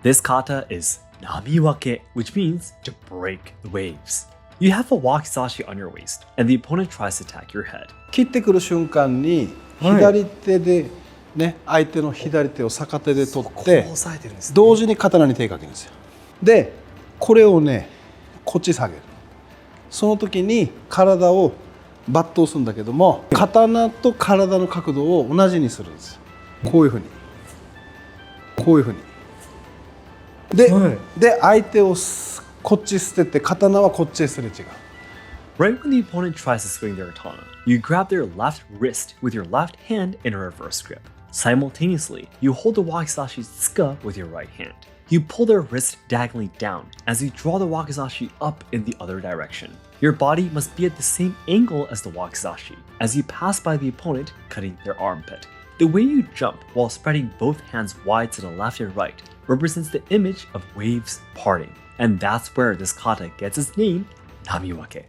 This kata is namiwake, which means to break the waves. You have a wakizashi on your waist, and the opponent tries to attack your head. 切ってくる瞬間に左手でね、相手の左手を逆手で取って同時に刀に手をかけるんですよ。でこれをねこっち下げる。その時に体を抜刀するんだけども、刀と体の角度を同じにするんですよ。こういうふうにこういうふうにで相手をこっち捨てて刀はこっちへすれ違う。Right when the opponent tries to swing their katana, you grab their left wrist with your left hand in a reverse grip. Simultaneously, you hold the wakizashi tsuka with your right hand. You pull their wrist diagonally down as you draw the wakizashi up in the other direction. Your body must be at the same angle as the wakizashi as you pass by the opponent, cutting their armpit. The way you jump while spreading both hands wide to the left and right represents the image of waves parting, and that's where this kata gets its name, namiwake.